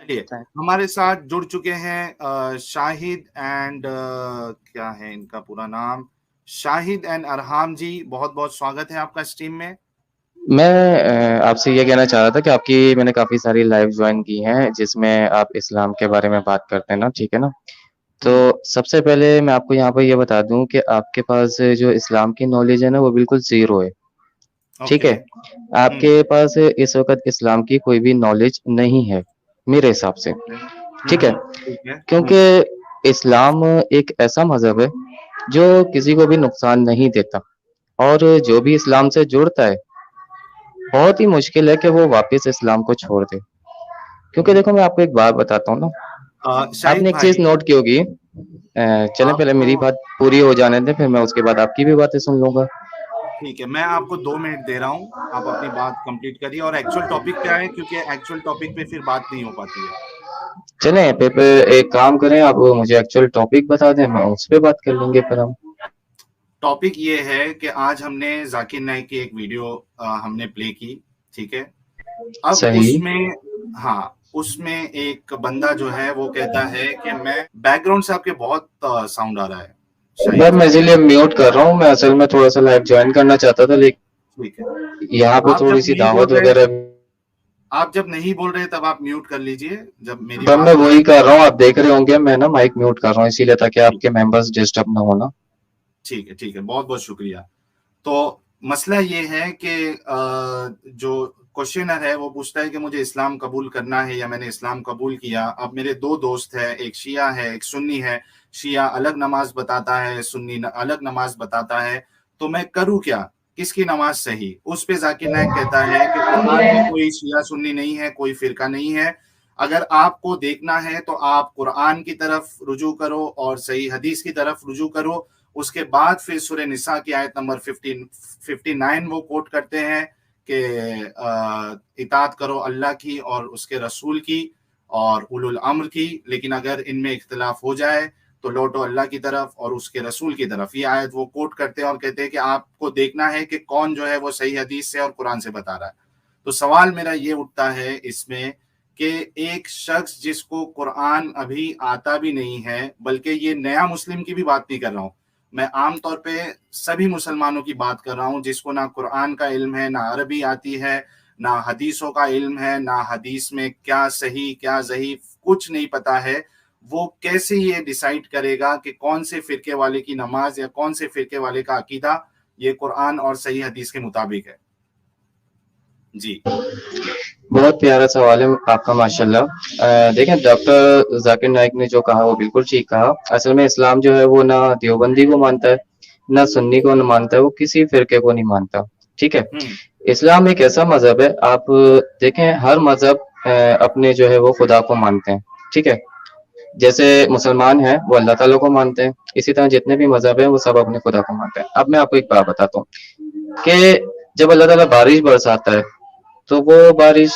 چلیے ہمارے ساتھ جڑ چکے ہیں شاہد اینڈ کیا ہے ان کا پورا نام، شاہد اینڈ ارحام جی، بہت بہت سواگت ہے آپ کا اس ٹیم میں۔ میں آپ سے یہ کہنا چاہ رہا تھا کہ آپ کی میں نے کافی ساری لائیو جوائن کی ہیں جس میں آپ اسلام کے بارے میں بات کرتے ہیں نا، ٹھیک ہے نا؟ تو سب سے پہلے میں آپ کو یہاں پہ یہ بتا دوں کہ آپ کے پاس جو اسلام کی نالج ہے نا وہ بالکل زیرو ہے، ٹھیک ہے؟ آپ کے پاس اس وقت اسلام کی کوئی بھی نالج نہیں ہے میرے حساب سے، ٹھیک ہے؟ کیونکہ اسلام ایک ایسا مذہب ہے جو کسی کو بھی نقصان نہیں دیتا، اور جو بھی اسلام سے جڑتا ہے بہت ہی مشکل ہے کہ وہ واپس اسلام کو چھوڑ دے۔ کیونکہ دیکھو میں آپ کو ایک بات بتاتا ہوں نا، آپ شاہد نے ایک چیز بھائی، نوٹ کی ہوگی، چلیں آپ پہلے میری کو بات پوری ہو جانے دیں، پھر میں اس کے بعد آپ کی بھی باتیں سن لوں گا۔ ٹھیک ہے، میں آپ کو 2 منٹ دے رہا ہوں، آپ اپنی بات کمپلیٹ کریے اور ایکچوئل ٹاپک پہ آئے، کیونکہ ایکچوئل ٹاپک پہ پھر بات نہیں ہو پاتی ہے۔ چلیں پھر ایک کام کریں، آپ مجھے ایکچوئل ٹاپک بتا دیں، میں اس پہ بات کر لیں گے پھر ہم۔ ٹاپک یہ ہے کہ آج ہم نے ذاکر نائک کی ایک ویڈیو ہم نے پلے کی، ٹھیک ہے؟ اب اس صحیح، میں اس میں ایک بندہ جو ہے وہ کہتا ہے کہ میں بیک گراؤنڈ سے آپ کے بہت ساؤنڈ آ رہا ہے بس شاہد میں جی۔ اسی لیے میوٹ کر رہا ہوں، میں اصل میں تھوڑا سا لائف جوائن کرنا چاہتا تھا ٹھیک ہے، لیکن یہاں پہ آپ تھوڑی جب سی نہیں بول دعوت رہے وغیرہ۔ آپ جب نہیں بول رہے تب آپ میوٹ کر لیجئے، جب میری تب میں بات ہو وہی جائے کر رہا ہوں، آپ دیکھ رہے ہوں گے میں نا مائک میوٹ کر رہا ہوں اسی لیے تاکہ آپ ٹھیک کے ممبرز ڈسٹرب نہ ہونا۔ ٹھیک ہے، ٹھیک ہے، بہت بہت شکریہ۔ تو مسئلہ یہ ہے کہ جو کوشچنر ہے وہ پوچھتا ہے کہ مجھے اسلام قبول کرنا ہے یا میں نے اسلام قبول کیا۔ اب میرے 2 دوست ہیں، ایک شیعہ ہے ایک سنی ہے، شیعہ الگ نماز بتاتا ہے، سنی الگ نماز بتاتا ہے، تو میں کروں کیا؟ کس کی نماز صحیح؟ اس پہ ذاکر نائک کہتا ہے کہ قرآن میں کوئی شیعہ سنی نہیں ہے، کوئی فرقہ نہیں ہے، اگر آپ کو دیکھنا ہے تو آپ قرآن کی طرف رجوع کرو اور صحیح حدیث کی طرف رجوع کرو۔ اس کے بعد پھر سورہ نساء کی آیت نمبر 59 وہ کوٹ کرتے ہیں کہ اطاعت کرو اللہ کی اور اس کے رسول کی اور اولو الامر کی، لیکن اگر ان میں اختلاف ہو جائے تو لوٹو اللہ کی طرف اور اس کے رسول کی طرف۔ یہ آیت وہ کوٹ کرتے ہیں اور کہتے ہیں کہ آپ کو دیکھنا ہے کہ کون جو ہے وہ صحیح حدیث سے اور قرآن سے بتا رہا ہے۔ تو سوال میرا یہ اٹھتا ہے اس میں کہ ایک شخص جس کو قرآن ابھی آتا بھی نہیں ہے، بلکہ یہ نیا مسلم کی بھی بات نہیں کر رہا ہوں، میں عام طور پہ سبھی مسلمانوں کی بات کر رہا ہوں جس کو نہ قرآن کا علم ہے، نہ عربی آتی ہے، نہ حدیثوں کا علم ہے، نہ حدیث میں کیا صحیح کیا ضعیف کچھ نہیں پتا ہے، وہ کیسے یہ ڈیسائیڈ کرے گا کہ کون سے فرقے والے کی نماز یا کون سے فرقے والے کا عقیدہ یہ قرآن اور صحیح حدیث کے مطابق ہے؟ جی بہت پیارا سوال ہے آپ کا، ماشاءاللہ۔ دیکھیں ڈاکٹر ذاکر نائک نے جو کہا وہ بالکل ٹھیک کہا۔ اصل میں اسلام جو ہے وہ نہ دیوبندی کو مانتا ہے، نہ سنی کو مانتا ہے، وہ کسی فرقے کو نہیں مانتا، ٹھیک ہے؟ اسلام ایک ایسا مذہب ہے، آپ دیکھیں ہر مذہب اپنے جو ہے وہ خدا کو مانتے ہیں، ٹھیک ہے؟ جیسے مسلمان ہیں وہ اللہ تعالیٰ کو مانتے ہیں، اسی طرح جتنے بھی مذہب ہیں وہ سب اپنے خدا کو مانتے ہیں۔ اب میں آپ کو ایک بات بتاتا ہوں کہ جب اللہ تعالیٰ بارش برساتا ہے تو وہ بارش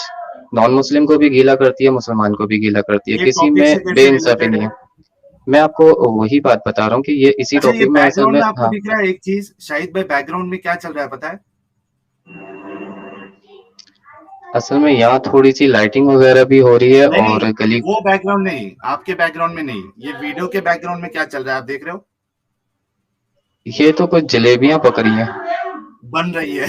نان مسلم کو بھی گیلا کرتی ہے، مسلمان کو بھی گیلا کرتی ہے، یہ کسی ٹاپک میں سے بے کیسے انصافی ریلیٹڈ نہیں ہے؟ ہے۔ میں آپ کو وہی بات بتا رہا ہوں کہ یہ اسی اچھا، یہ ٹاپک میں بیک اصل گراؤنڈ میں میں آپ کو ہاں۔ دکھ رہا ہے ایک چیز شاہد بھائی، بیک گراؤنڈ میں کیا چل رہا ہے پتا ہے؟ اصل میں یہاں تھوڑی سی لائٹنگ وغیرہ بھی ہو رہی ہے نہیں اور نہیں، گلی۔ وہ بیک گراؤنڈ نہیں، آپ کے بیک گراؤنڈ میں نہیں، یہ ویڈیو کے بیک گراؤنڈ میں کیا چل رہا ہے آپ دیکھ رہے ہو؟ یہ تو کچھ جلیبیاں پک رہی ہیں۔ بن رہی ہے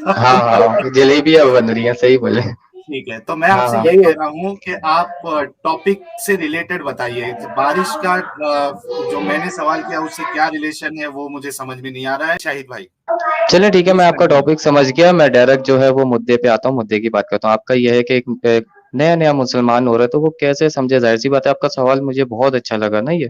ہاں ہاں، جلیبیاں بن رہی ہیں، صحیح بولے۔ ٹھیک ہے، تو میں آپ ہاں سے ہاں، یہ کہہ رہا ہوں کہ آپ ٹاپک سے ریلیٹڈ بتائیے، بارش کا جو میں نے سوال کیا اس سے کیا ریلیشن ہے وہ مجھے سمجھ میں نہیں آ رہا ہے شاہد بھائی، چلیں ٹھیک ہے، میں پلیز آپ کا کنٹینیو۔ ٹاپک سمجھ گیا، میں ڈائریکٹ جو ہے وہ مدعے پہ آتا ہوں، مدعے کی بات کرتا ہوں۔ آپ کا یہ ہے کہ ایک نیا نیا مسلمان ہو رہا ہے تو وہ کیسے سمجھے؟ ظاہر سی بات ہے، آپ کا سوال مجھے بہت اچھا لگا نا، یہ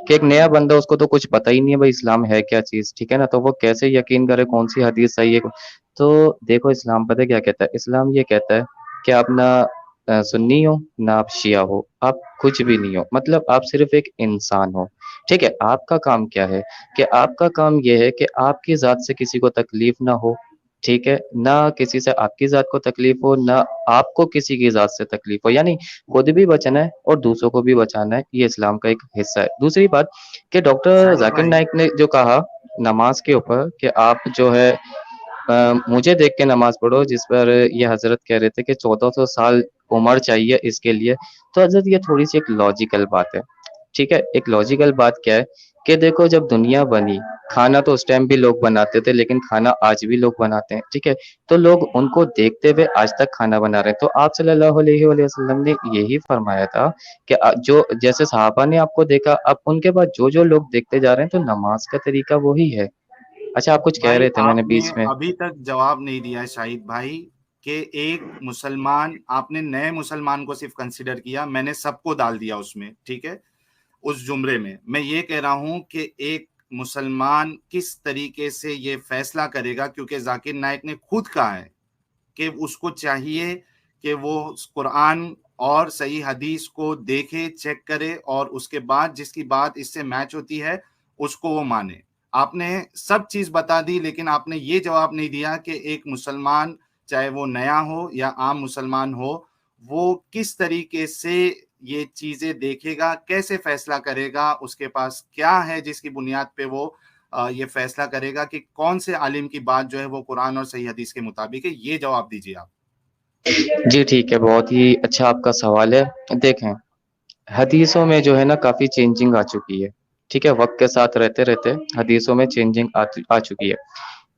کہ ایک نیا بندہ اس کو تو کچھ پتہ ہی نہیں ہے بھائی اسلام ہے کیا چیز، ٹھیک ہے نا؟ تو وہ کیسے یقین کرے کون سی حدیث صحیح ہے؟ تو دیکھو اسلام پتہ کیا کہتا ہے؟ اسلام یہ کہتا ہے کہ آپ نہ سنی ہو نہ آپ شیعہ ہو، آپ کچھ بھی نہیں ہو، مطلب آپ صرف ایک انسان ہو، ٹھیک ہے؟ آپ کا کام کیا ہے کہ آپ کا کام یہ ہے کہ آپ کی ذات سے کسی کو تکلیف نہ ہو، ٹھیک ہے؟ نہ کسی سے آپ کی ذات کو تکلیف ہو، نہ آپ کو کسی کی ذات سے تکلیف ہو، یعنی خود بھی بچنا ہے اور دوسروں کو بھی بچانا ہے، یہ اسلام کا ایک حصہ ہے۔ دوسری بات کہ ڈاکٹر شاہد ذاکر بھائی، نائک نے جو کہا نماز کے اوپر کہ آپ جو ہے مجھے دیکھ کے نماز پڑھو، جس پر یہ حضرت کہہ رہے تھے کہ 1400 سال عمر چاہیے اس کے لیے. تو حضرت یہ تھوڑی سی ایک لاجیکل بات ہے. ٹھیک ہے, ایک لاجیکل بات کیا ہے کہ دیکھو جب دنیا بنی, کھانا تو اس ٹائم بھی لوگ بناتے تھے, لیکن کھانا آج بھی لوگ بناتے ہیں. ٹھیک ہے, تو لوگ ان کو دیکھتے ہوئے آج تک کھانا بنا رہے ہیں. تو آپ صلی اللہ علیہ وآلہ وسلم نے یہی فرمایا تھا کہ جو جیسے صحابہ نے آپ کو دیکھا, اب ان کے بعد جو جو لوگ دیکھتے جا رہے ہیں, تو نماز کا طریقہ وہی ہے. اچھا, آپ کچھ کہہ بھائی رہے تھے, میں نے آپ نے بیچ میں. ابھی تک جواب نہیں دیا ہے شاہد بھائی کہ ایک مسلمان, آپ نے نئے مسلمان کو صرف کنسیڈر کیا, میں نے سب کو ڈال دیا اس میں, ٹھیک ہے, اس زمرے میں. میں یہ کہہ رہا ہوں کہ ایک مسلمان کس طریقے سے یہ فیصلہ کرے گا, کیونکہ ذاکر نائک نے خود کہا ہے کہ اس کو چاہیے کہ وہ قرآن اور صحیح حدیث کو دیکھے, چیک کرے, اور اس کے بعد جس کی بات اس سے میچ ہوتی ہے اس کو وہ مانے. آپ نے سب چیز بتا دی, لیکن آپ نے یہ جواب نہیں دیا کہ ایک مسلمان, چاہے وہ نیا ہو یا عام مسلمان ہو, وہ کس طریقے سے یہ چیزیں دیکھے گا, کیسے فیصلہ کرے گا, اس کے پاس کیا ہے جس کی بنیاد پہ وہ یہ فیصلہ کرے گا کہ کون سے عالم کی بات جو ہے وہ قرآن اور صحیح حدیث کے مطابق ہے. یہ جواب دیجیے آپ. جی ٹھیک ہے, بہت ہی اچھا آپ کا سوال ہے. دیکھیں, حدیثوں میں جو ہے نا کافی چینجنگ آ چکی ہے. ٹھیک ہے, وقت کے ساتھ رہتے رہتے حدیثوں میں چینجنگ آ چکی ہے.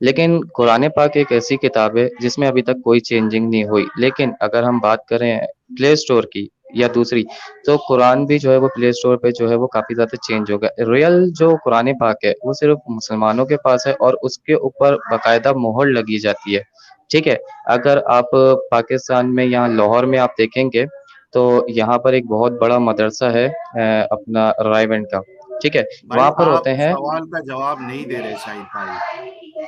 لیکن قرآن پاک ایک ایسی کتاب ہے جس میں ابھی تک کوئی چینجنگ نہیں ہوئی. لیکن اگر ہم بات کریں پلے اسٹور کی یا دوسری, تو قرآن بھی جو ہے وہ پلے اسٹور پہ جو ہے وہ کافی زیادہ چینج ہو گیا. ریئل جو قرآن پاک ہے وہ صرف مسلمانوں کے پاس ہے, اور اس کے اوپر باقاعدہ مہر لگی جاتی ہے. ٹھیک ہے, اگر آپ پاکستان میں یہاں لاہور میں آپ دیکھیں گے تو یہاں پر ایک بہت بڑا مدرسہ ہے اپنا رائے کا. ٹھیک ہے, بھائی وہاں پر آپ ہوتے ہیں. سوال کا جواب نہیں دے رہے شاہد بھائی.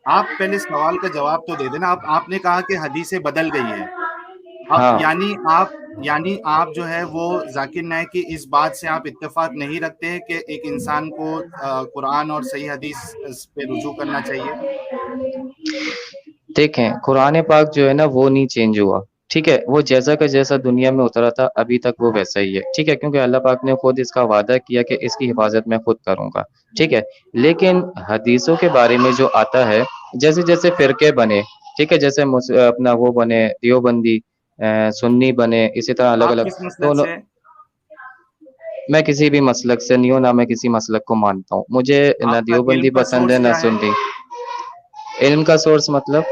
آپ پہلے سوال کا جواب تو دے دینا. آپ نے کہا کہ حدیثیں بدل گئی ہے. اب ہاں, یعنی آپ جو ہے وہ ذاکر نائک کی اس بات سے آپ اتفاق نہیں رکھتے کہ ایک انسان کو قرآن اور صحیح حدیث پہ رجوع کرنا چاہیے. دیکھیں, قرآن پاک جو ہے نا وہ نہیں چینج ہوا. ٹھیک ہے, وہ جیسا کا جیسا دنیا میں اترا تھا ابھی تک وہ ویسا ہی ہے. ٹھیک ہے, کیونکہ اللہ پاک نے خود اس کا وعدہ کیا کہ اس کی حفاظت میں خود کروں گا. ٹھیک ہے, لیکن حدیثوں کے بارے میں جو آتا ہے, جیسے جیسے فرقے بنے, ٹھیک ہے, جیسے اپنا وہ بنے دیوبندی, سنی بنے, اسی طرح الگ آپ الگ. کس تو مسلک سے؟ میں کسی بھی مسلک سے نہیں ہوں, نہ میں کسی مسلک کو مانتا ہوں. مجھے نہ آپ کا دیوبندی علم کا پسند ہے سورس نہ کیا ہے؟ سنی. علم کا سورس مطلب؟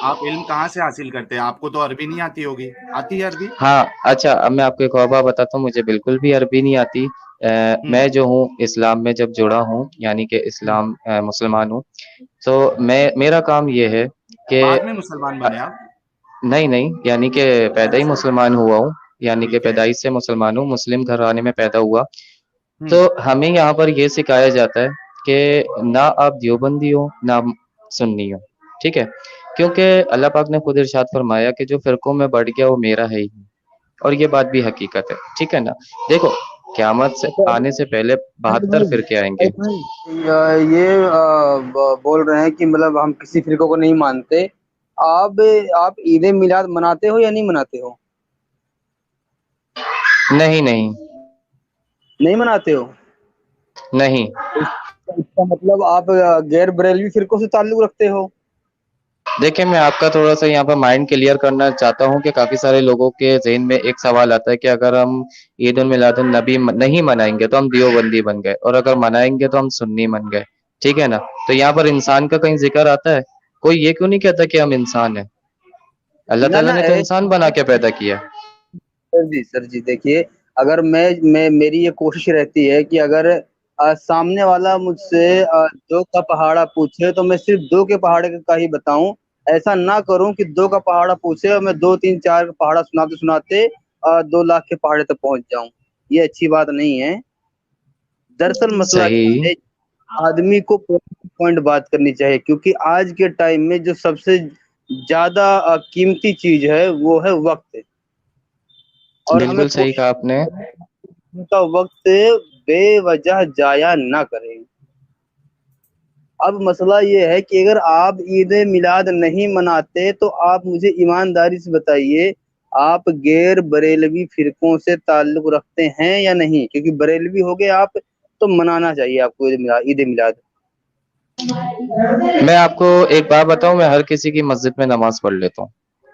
آپ علم کہاں سے حاصل کرتے ہیں؟ آپ کو تو عربی نہیں آتی ہوگی. آتی ہے عربی؟ ہاں, اچھا, اب میں آپ کو ایک اور بات بتاتا ہوں. مجھے بالکل بھی عربی نہیں آتی. ہوں میں جو ہوں اسلام میں جب جڑا ہوں, یعنی کہ ہوں اسلام مسلمان ہوں, تو میرا کام یہ ہے کہ بعد میں مسلمان بنے آپ؟ نہیں نہیں, یعنی کہ پیدا ہی اچھا مسلمان ہوا ہوں, یعنی کہ ٹھیک ہے. پیدائش سے مسلمان ہوں, مسلم گھرانے میں پیدا ہوا. ہوں تو ہمیں یہاں پر یہ سکھایا جاتا ہے کہ نہ آپ دیوبندی ہو نہ سنی ہو. ٹھیک ہے, کیونکہ اللہ پاک نے خود ارشاد فرمایا کہ جو فرقوں میں بڑھ گیا وہ میرا ہے ہی, اور یہ بات بھی حقیقت ہے. ٹھیک ہے نا, دیکھو قیامت سے اچھا آنے سے پہلے شاہد 72 بھائی، فرقے آئیں گے. شاہد بھائی، یہ بول رہے ہیں کہ مطلب ہم کسی فرقے کو نہیں مانتے. آپ عید میلاد مناتے ہو یا نہیں مناتے ہو؟ نہیں نہیں نہیں مناتے ہو؟ نہیں. اس کا مطلب آپ غیر بریلوی فرقوں سے تعلق رکھتے ہو؟ دیکھیں, میں آپ کا تھوڑا سا یہاں پر مائنڈ کلیئر کرنا چاہتا ہوں کہ کافی سارے لوگوں کے ذہن میں ایک سوال آتا ہے کہ اگر ہم عید المیلاد النبی نہیں منائیں گے تو ہم دیوبندی بن گئے, اور اگر منائیں گے تو ہم سنی بن گئے. ٹھیک ہے نا, تو یہاں پر انسان کا کہیں ذکر آتا ہے؟ کوئی یہ کیوں نہیں کہتا کہ ہم انسان ہیں؟ اللہ نہ تعالیٰ نہ نے تو انسان بنا کے پیدا کیا. سر جی دیکھیے، اگر میری یہ کوشش رہتی ہے کہ اگر سامنے والا مجھ سے دو کا پہاڑا پوچھے تو میں صرف دو کے پہاڑے کا ہی بتاؤں. ایسا نہ کروں کہ دو کا پہاڑا پوچھے اور میں 2 3 4 پہاڑا سناتے سناتے 2 لاکھ کے پہاڑے تک پہنچ جاؤں. یہ اچھی بات نہیں ہے. دراصل مسئلہ صحیح. کیا ہے، آدمی کو پوائنٹ بات کرنی چاہیے، کیونکہ آج کے ٹائم میں جو سب سے زیادہ قیمتی چیز ہے وہ ہے وقت. اور ہمیں بالکل صحیح کہا آپ نے. ان کا وقت بے وجہ ضائع نہ کریں. اب مسئلہ یہ ہے کہ اگر آپ عید میلاد نہیں مناتے تو آپ مجھے ایمانداری سے بتائیے، آپ غیر بریلوی فرقوں سے تعلق رکھتے ہیں یا نہیں؟ کیونکہ بریلوی ہو گئے آپ تو منانا چاہیے آپ کو عید میلاد. میں آپ کو ایک بات بتاؤں, میں ہر کسی کی مسجد میں نماز پڑھ لیتا ہوں,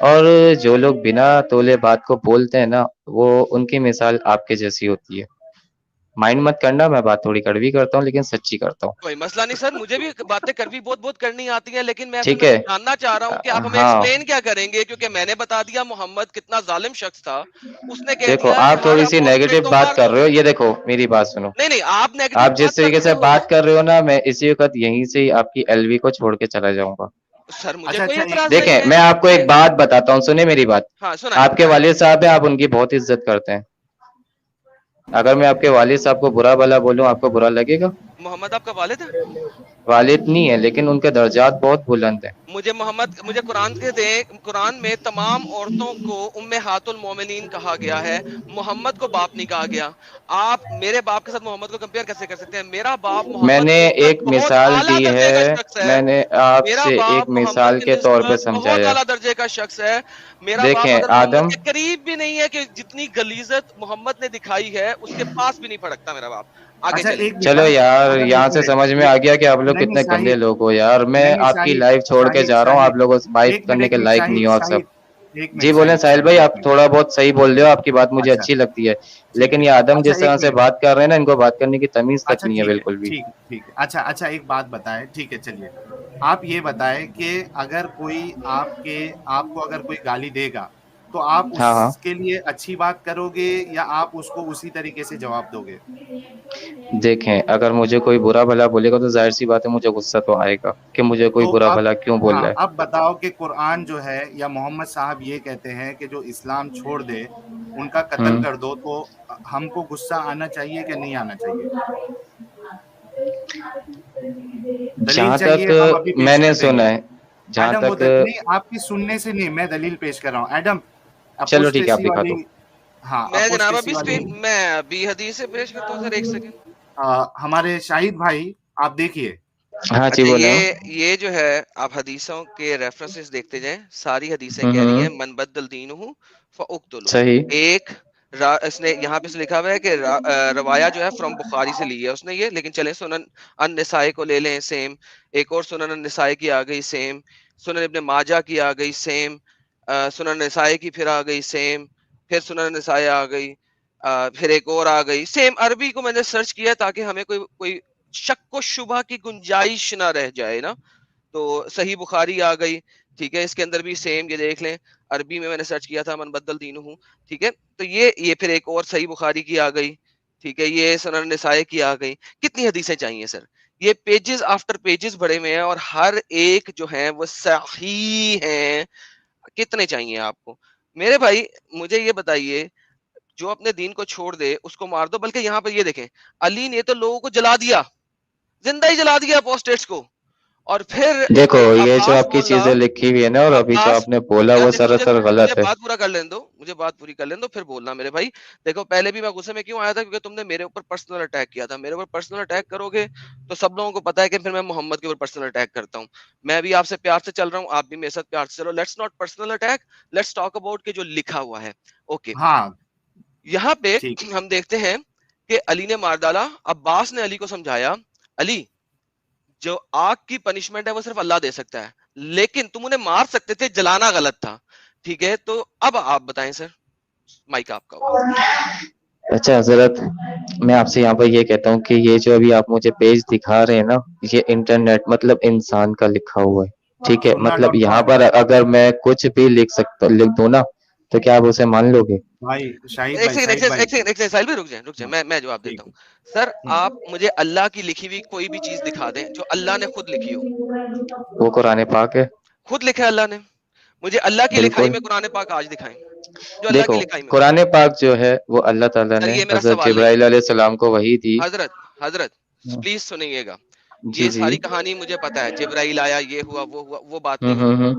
اور جو لوگ بنا تولے بات کو بولتے ہیں نا وہ ان کی مثال آپ کے جیسی ہوتی ہے. مائنڈ مت کرنا, میں بات تھوڑی کڑوی کرتا ہوں لیکن سچی کرتا ہوں. کوئی مسئلہ نہیں سر, مجھے بھی باتیں کڑوی بہت بہت کرنی آتی ہیں, لیکن میں اصل ٹھیک میں ہے, جاننا چاہ رہا ہوں کہ آپ ہمیں ہاں ایکسپلین کیا کریں گے, کیونکہ میں نے بتا دیا محمد کتنا ظالم شخص تھا, اس نے کہہ دیکھو دیا کہ آپ ہر تھوڑی سی اپوسٹیٹ نیگیٹو کو بات مار کر دو. رہے ہو. یہ دیکھو میری بات سنو, نہیں نہیں, آپ نیگیٹو آپ جس بات کر طریقے رہے سے ہو. بات کر رہے ہو نا, میں اسی وقت یہیں سے ہی آپ کی ایل وی کو چھوڑ کے چلا جاؤں گا. سر مجھے اچھا کوئی اچھا ایک اعتراض نہیں دیکھیں ہے. میں آپ کو ایک بات بتاتا ہوں, سنیں میری بات. ہاں سنائیں آپ کے سنائیں. والد صاحب ہیں, آپ ان کی بہت عزت کرتے ہیں. اگر میں آپ کے والد صاحب کو برا بھلا بولوں آپ کو برا لگے گا؟ محمد آپ کا والد ہے؟ والد نہیں ہے لیکن ان کے درجات بہت بلند ہیں. مجھے قرآن کے دیں, قرآن میں تمام عورتوں کو امہات المومنین کہا گیا ہے, محمد کو باپ نہیں کہا گیا. آپ میرے باپ کے ساتھ محمد کو کمپیئر کیسے کر سکتے ہیں؟ میرا باپ میں محمد نے کی نسبت ایک بہت مثال اعلیٰ دی درجے کا ہے, شخص ہے. میں نے آپ میرا سے باپ ایک محمد مثال کی کے طور پہ نسبت بہت سمجھایا. اعلیٰ درجے کا شخص ہے. میرا باپ دیکھیں اگر محمد آدم, کے قریب بھی نہیں ہے کہ جتنی غلیظت محمد نے دکھائی ہے اس کے پاس بھی نہیں پھڑکتا میرا باپ. آگے اچھا چلیں. ایک چلو منٹ یار آدم, یہاں ایک سے منٹ سمجھ میں آ گیا کہ آپ لوگ نہیں کتنے گندے شاہد, لوگ ہو یار. میں نہیں آپ کی شاہد لائف چھوڑ کے شاہد جا رہا ہوں, شاہد آپ لوگوں سے بات ایک منٹ کرنے ایک کے منٹ لائق نہیں شاہد ہو آپ سب. شاہد ایک جی منٹ بولیں شاہد ساحل شاہد بھائی, ایک آپ منٹ. تھوڑا بہت صحیح بول رہے ہو, آپ کی بات مجھے اچھا اچھی لگتی ہے, ٹھیک لیکن ہے. یہ آدم اچھا جس ایک طرح سے منٹ. بات کر رہے ہیں نا, ان کو بات کرنے کی تمیز تک اچھا نہیں ہے ٹھیک ہے بالکل بھی. ٹھیک ہے ٹھیک ہے. اچھا اچھا ایک بات بتائیں, ٹھیک ہے چلیے. آپ یہ بتائیں کہ اگر کوئی آپ کو اگر کوئی گالی دے گا تو آپ اس ہاں ہاں, کے لیے اچھی بات کرو گے یا آپ اس کو اسی طریقے سے جواب دو گے؟ دیکھیں اگر مجھے کوئی برا بھلا بولے گا تو ظاہر سی بات ہے مجھے غصہ تو آئے گا کہ مجھے کوئی تو برا اب بھلا کیوں بول ہاں رہا ہے. اب بتاؤ کہ قرآن جو ہے یا محمد صاحب یہ کہتے ہیں کہ جو اسلام چھوڑ دے ان کا قتل ہوں, کر دو, تو ہم کو غصہ آنا چاہیے کہ نہیں آنا چاہیے؟ دلیل جہاں چاہیے تک ہم ابھی میں پیش نے کر دیں گے. سنا ہے, جہاں ایڈم وہ تک, نہیں, آپ کی سننے سے نہیں, میں دلیل پیش کر رہا ہوں. ایڈم چلو ٹھیک ہے آپ اپوسٹیسی دکھا والی, دو. ہاں میں جناب اپوسٹیسی ابھی والی میں ابھی حدیث سے پیش کرتا ہوں سر, ایک سیکنڈ. ہمارے شاہد بھائی آپ دیکھیے. ہاں جی اچھا بولیں. یہ جو ہے آپ حدیثوں کے ریفرنسز دیکھتے جائیں, ساری حدیثیں کہہ رہی ہوں, ہیں من بدل دینہ فاقتلوہ. صحیح. ایک اس نے یہاں پہ سے لکھا ہوا ہے کہ روایا جو ہے فرام بخاری سے لی ہے اس نے یہ, لیکن چلیں سنن النسائی کو لے لیں, سیم. ایک اور سنن النسائی کی آ گئی, سیم. سنن ابن ماجہ کی آ گئی, سیم. سنن النسائی کی پھر آ گئی, سیم. پھر سنن النسائی آ گئی, پھر ایک اور آ گئی, سیم. عربی کو میں نے سرچ کیا تاکہ ہمیں کوئی شک و شبہ کی گنجائش نہ رہ جائے نا. تو صحیح بخاری آ گئی, ٹھیک ہے, اس کے اندر بھی سیم, یہ دیکھ لیں. عربی میں نے سرچ کیا تھا من بدل دینہ, ٹھیک ہے. تو یہ پھر ایک اور صحیح بخاری کی آ گئی, ٹھیک ہے. یہ سنن نسائی کی آ گئی. کتنی حدیثیں چاہیے سر؟ یہ پیجز آفٹر پیجز بڑے میں ہیں اور ہر ایک جو ہیں وہ صحیح ہیں. کتنے چاہیے آپ کو میرے بھائی؟ مجھے یہ بتائیے, جو اپنے دین کو چھوڑ دے اس کو مار دو. بلکہ یہاں پر یہ دیکھیں, علی نے تو لوگوں کو جلا دیا, زندہ ہی جلا دیا اپوسٹیٹس کو. اور پھر دیکھو یہ جو عباس آپ کی مولا, چیزیں لکھی ہوئی ہے نا, اور ابھی جو عباس, آپ نے بولا یار وہ دیکھو سراسر مجھے غلط ہے. بات پورا کر لیں دو, مجھے بات پوری کر لیں دو پھر بولنا میرے بھائی. دیکھو پہلے بھی میں غصے میں کیوں آیا تھا, کیونکہ تم نے میرے اوپر پرسنل اٹیک کیا تھا. میرے اوپر پرسنل اٹیک کرو گے تو سب لوگوں کو پتا ہے کہ پھر میں محمد کے اوپر پرسنل اٹیک کرتا ہوں. میں بھی آپ سے پیار سے چل رہا ہوں, آپ بھی میرے ساتھ پیار سے چلو. Let's not personal attack, let's talk about کہ جو لکھا ہوا ہے. اوکے, ہاں یہاں پہ ٹھیک. ہم دیکھتے ہیں کہ علی نے مار ڈالا. عباس نے علی کو سمجھایا, علی جو آگ کی پنشمنٹ ہے وہ صرف اللہ دے سکتا ہے, لیکن تم انہیں مار سکتے تھے, جلانا غلط تھا, ٹھیک ہے. تو اب آپ بتائیں سر, مائک آپ کا ہوگا. اچھا حضرت, میں آپ سے یہاں پر یہ کہتا ہوں کہ یہ جو ابھی آپ مجھے پیج دکھا رہے ہیں نا, یہ انٹرنیٹ مطلب انسان کا لکھا ہوا ہے, ٹھیک ہے. سننا مطلب ڈاٹ یہاں کام. پر اگر میں کچھ بھی لکھ دوں نا تو کیا آپ اسے مان لو گے؟ بھائی شاہد ایک بھائی سیکنڈ شاہد بھائی ساحل بھی رک جائیں, میں جواب ٹھیک دیتا ہوں. ہے. سر آپ مجھے اللہ کی لکھی ہوئی کوئی بھی چیز دکھا دیں جو اللہ نے خود لکھی ہو. وہ قرآن پاک ہے, خود لکھا ہے اللہ نے. مجھے اللہ کی لکھائی بالکل. میں قرآن پاک آج دکھائیں جو اللہ کی دیکھو لکھائی میں ہو. قرآن پاک جو ہے وہ اللہ تعالیٰ سر نے یہ میرا حضرت سوال نہیں ہے. جبرائیل علیہ السلام کو وحی دی. حضرت پلیز سنیے گا, جی یہ جی, ساری کہانی مجھے پتا ہے, جبرائیل آیا, یہ ہوا وہ ہوا, وہ بات نہیں ہوئی. ہوں,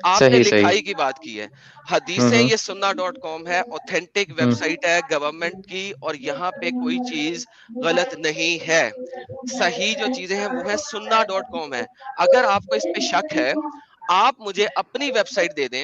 آپ نے صحیح صحیح, لکھائی کی بات کی ہے. حدیثیں ہوں یہ sunna.com ہے, اوتھینٹک ویب سائٹ ہے گورنمنٹ کی, اور یہاں پہ کوئی چیز غلط نہیں ہے. صحیح جو چیزیں ہیں وہ ہے sunna.com ہے. اگر آپ کو اس پہ شک ہے, آپ مجھے اپنی ویب سائٹ دے دیں,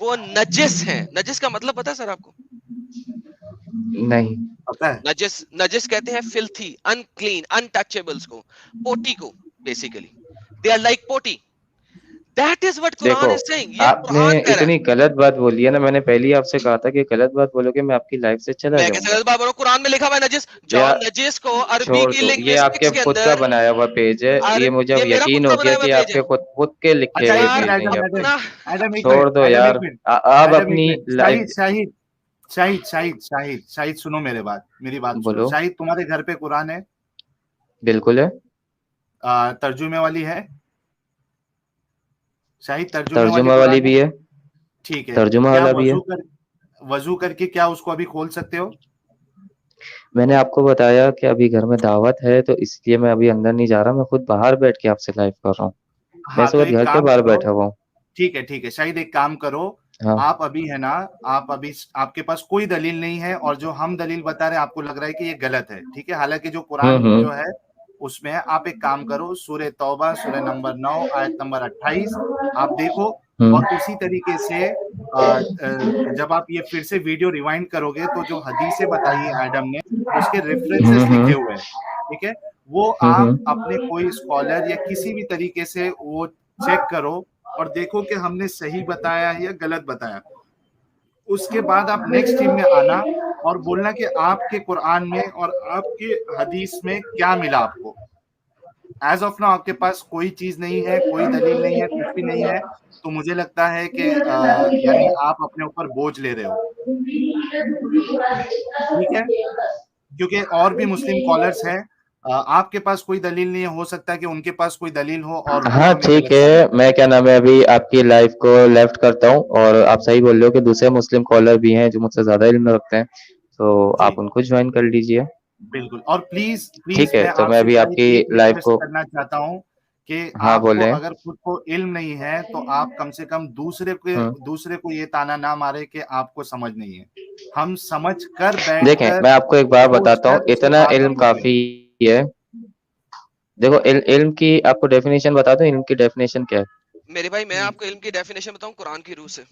وہ نجس ہیں. نجس کا مطلب پتا ہے سر آپ کو؟ نہیں. پتا ہے؟ نجس کہتے ہیں filthy, unclean, untouchables کو, پوٹی کو basically. They are like potty. That is what دیکھو Quran is saying. یہ آپ نے قرآن کہہ رہا ہے. اتنی غلط بات بولی ہے نا, میں نے پہلے ہی آپ سے کہا تھا کہ غلط بات بولو گے میں آپ کی لائف سے چلا میں جاؤں کیسے گا. غلط بات بول رہا ہوں؟ قرآن میں لکھا ہوا ہے نجس. جاؤ یا نجس کو عربی چھوڑ کی دو, یہ آپ کے لنگوسٹکس کے خود کا اندر, بنایا ہوا پیج ہے, یہ مجھے اب یہ میرا یقین خود کا ہو گیا بنایا ہوا کہ پیج آپ ہے. کے خود کے لکھے اچھا ہوئے ایک منٹ پیج نہیں ایڈم، ہے. ایڈم اپنا ایڈم ایک چھوڑ منٹ، دو ایڈم یار, ایک منٹ، آپ ایڈم ایک اپنی منٹ، شاہد سنو میری بات سنو. بولو. شاہد تمہارے گھر پہ قرآن ہے؟ بالکل ہے. ترجمے والی ہے؟ شاہد ترجمے والی ترجمہ والی قرآن ہے؟ بھی ہے, ٹھیک ہے. ترجمہ کیا والا بھی ہے. وضو کر کے کیا اس کو ابھی کھول سکتے ہو؟ میں نے آپ کو بتایا کہ ابھی گھر میں دعوت ہے تو اس لیے میں ابھی اندر نہیں جا رہا, میں خود باہر بیٹھ کے آپ سے لائیو کر رہا ہوں. میں ہاں اس تو وقت ایک گھر کے کام باہر کرو، بیٹھا ہوا ہوں. ٹھیک ہے شاہد ایک کام کرو. ہاں آپ ابھی ہے نا، آپ کے پاس کوئی دلیل نہیں ہے، اور جو ہم دلیل بتا رہے ہیں آپ کو لگ رہا ہے کہ یہ غلط ہے، ٹھیک ہے. حالانکہ جو قرآن جو ہے اس میں آپ ایک کام کرو، سورہ توبہ سورہ نمبر 9 آیت نمبر 28 آپ دیکھو، اور اسی طریقے سے جب آپ یہ پھر سے ویڈیو ریوائنڈ کرو گے تو جو حدیثیں بتائی ایڈم نے اس کے ریفرنسز لکھے ہوئے ہیں، ٹھیک ہے. وہ آپ اپنے کوئی اسکالر یا کسی بھی طریقے سے وہ چیک کرو اور دیکھو کہ ہم نے صحیح بتایا ہے یا غلط بتایا. اس کے بعد آپ نیکسٹ ٹیم میں آنا اور بولنا کہ آپ کے قرآن میں اور آپ کے حدیث میں کیا ملا آپ کو. ایز آف ناؤ آپ کے پاس کوئی چیز نہیں ہے، کوئی دلیل نہیں ہے، کچھ بھی نہیں ہے، تو مجھے لگتا ہے کہ یعنی آپ اپنے اوپر بوجھ لے رہے ہو، ٹھیک ہے. کیونکہ اور بھی مسلم کالرز ہیں، آپ کے پاس کوئی دلیل نہیں ہے، ہو سکتا ہے کہ ان کے پاس کوئی دلیل ہو اور وہ ہاں ہمیں ٹھیک غلط ہے. ثابت کریں. میں کیا نام ہے ابھی آپ کی لائف کو لیفٹ کرتا ہوں, اور آپ صحیح بول رہے ہو کہ دوسرے مسلم کالر بھی ہیں جو مجھ سے زیادہ علم رکھتے ہیں, تو جی آپ ان کو جوائن کر لیجئے. بالکل. اور پلیز ٹھیک ہے, میں تو آپ میں سے ابھی آپ شاید کی ایک لائف ریکویسٹ کو, کرنا چاہتا ہوں کہ ہاں آپ کو بولیں. اگر خود کو علم نہیں ہے تو آپ کم سے کم دوسرے کو یہ تانا نہ مارے کہ آپ کو سمجھ نہیں ہے. ہم سمجھ کر بیٹھ دیکھیں کر میں آپ کو ایک بات سوچ بتاتا ہوں, کر اس سے اتنا بات علم اپنی کریں. کافی ہے. دیکھو علم کی آپ کو ڈیفینیشن بتا دوں, علم کی ڈیفینیشن کیا ہے. میرے بھائی میں آپ کو علم کی ڈیفینیشن بتاؤں قرآن کی روح سے.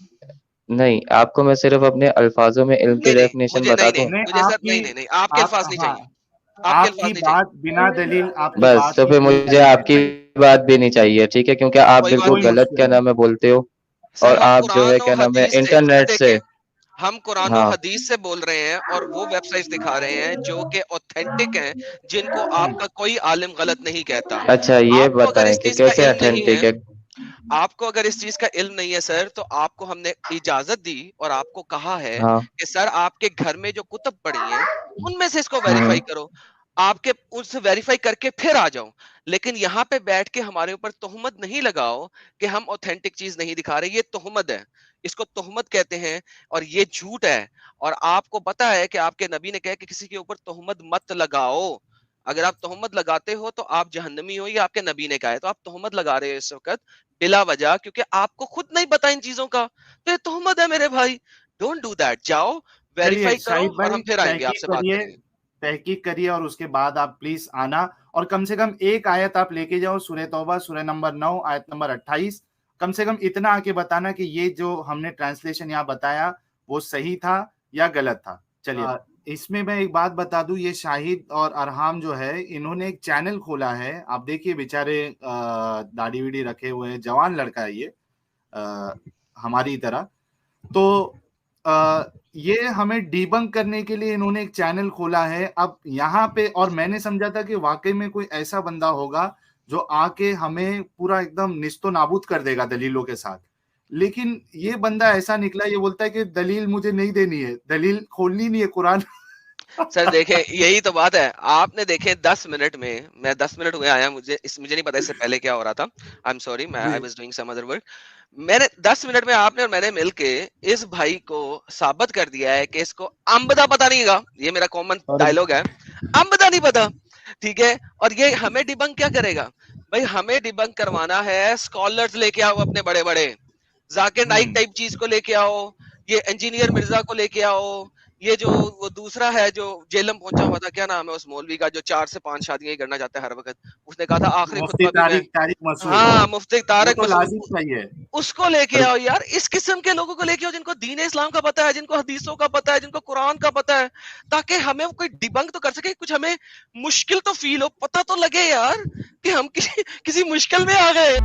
نہیں, آپ کو میں صرف اپنے الفاظوں میں علم کی نہیں ڈیفینیشن مجھے بتا نہیں دوں. نہیں مجھے آپ سر کی نہیں آپ کے الفاظ نہیں ہاں چاہیے. آپ کے آپ الفاظ کی نہیں چاہیے. بات بنا دلیل آپ کی بس بات تو ہی پھر کوئی مجھے دلیل آپ نہیں کی چاہیے. بات بھی نہیں چاہیے, ٹھیک ہے, کیونکہ آپ کوئی بات بالکل کوئی نہیں غلط مشکل کیا نہیں. نام ہے بولتے ہو, سر. اور ہم آپ جو ہے قرآن و کیا نام ہے حدیث سے سر انٹرنیٹ سے. دیکھیں, ہم قرآن و ہاں حدیث سے بول رہے ہیں اور وہ ویب سائٹس دکھا رہے ہیں جو کہ اوتھینٹک ہیں, جن کو آپ کا کوئی عالم غلط نہیں کہتا. اچھا یہ آپ کو اگر بتائیں اس کہ چیز کا کیسے علم نہیں ہے, اتھینٹک ہے. آپ کو اگر اس چیز کا علم نہیں ہے سر, تو آپ کو ہم نے اجازت دی اور آپ کو کہا ہے ہاں کہ سر آپ کے گھر میں جو کتب پڑی ہیں ان میں سے اس کو ہوں ویریفائی کرو. آپ کے اس سے ویریفائی کر کے پھر آ جاؤ, لیکن یہاں پہ بیٹھ کے ہمارے اوپر تہمت نہیں لگاؤ کہ ہم اوتھینٹک چیز نہیں دکھا رہے. یہ تہمت ہے, اس کو تہمت کہتے ہیں, اور یہ جھوٹ ہے. اور آپ کو پتا ہے کہ آپ کے نبی نے کہا کہ کسی کے اوپر تہمت مت لگاؤ. اگر آپ تہمت لگاتے ہو تو آپ جہنمی ہو, یہ آپ کے نبی نے کہا ہے. تو آپ تہمت لگا رہے ہو اس وقت بلا وجہ, کیونکہ آپ کو خود نہیں پتا ان چیزوں کا, تو یہ تہمت ہے میرے بھائی. Don't do that. جاؤ چلیے ویریفائی کرو شاہد اور بھائی ہم پھر آئیں گے آپ سے بات کریں گے. تحقیق کریے اور اس کے بعد آپ پلیز آنا, اور کم سے کم ایک آیت آپ لے کے جاؤ, سورہ توبہ سورہ نمبر 9 آیت نمبر 28. کم سے کم اتنا آ کے بتانا کہ یہ جو ہم نے ٹرانسلیشن یہاں بتایا وہ صحیح تھا یا غلط تھا. چلیے اس میں ایک بات بتا دوں, یہ شاہد اور ارحام جو ہے انہوں نے ایک چینل کھولا ہے. آپ دیکھیے بیچارے داڑھی ویڑی رکھے ہوئے ہیں, جوان لڑکا ہے یہ ہماری طرح. تو یہ ہمیں ڈیبنک کرنے کے لیے انہوں نے ایک چینل کھولا ہے. اب یہاں پہ, اور میں نے سمجھا تھا کہ واقعی میں کوئی ایسا بندہ ہوگا جو آ کے ہمیں پورا ایک دم نیست و نابود کر دے گا دلیلوں کے ساتھ, لیکن یہ بندہ ایسا نکلا, یہ بولتا ہے کہ دلیل مجھے نہیں دینی ہے, دلیل کھولنی نہیں ہے قرآن. سر دیکھیں یہی تو بات ہے. آپ نے دیکھیں 10 منٹ میں 10 منٹ ہوئے آیا, مجھے نہیں پتا اس سے پہلے کیا ہو رہا تھا. I am sorry, I was doing some other work. میں نے 10 منٹ میں آپ نے اور میں نے مل کے اس بھائی کو ثابت کر دیا ہے کہ اس کو امبدا پتا نہیں گا. یہ میرا کامن ڈائلوگ ہے, امبدا نہیں پتا, ٹھیک ہے. اور یہ ہمیں ڈیبنک کیا کرے گا بھائی؟ ہمیں ڈیبنک کروانا ہے اسکالرز لے کے آؤ, اپنے بڑے بڑے ذاکر نائک ٹائپ چیز کو لے کے آؤ, یہ انجینئر مرزا کو لے کے آؤ, یہ جو وہ دوسرا ہے جو جیلم پہنچا ہوا تھا, کیا نام ہے اس مولوی کا جو 4 سے 5 شادیاں ہی کرنا چاہتا ہے ہر وقت, اس نے کہا تھا آخری مفتی خطبہ بھی میں, طارق مسعود, ہاں مفتی وہ طارق تو مسعود, لازم چاہیے. اس کو لے کے آؤ یار. اس قسم کے لوگوں کو لے کے آؤ جن کو دین اسلام کا پتہ ہے, جن کو حدیثوں کا پتہ ہے, جن کو قرآن کا پتہ ہے, تاکہ ہمیں کوئی ڈیبنک تو کر سکے, کچھ ہمیں مشکل تو فیل ہو, پتہ تو لگے یار کہ ہم کسی مشکل میں آ گئے.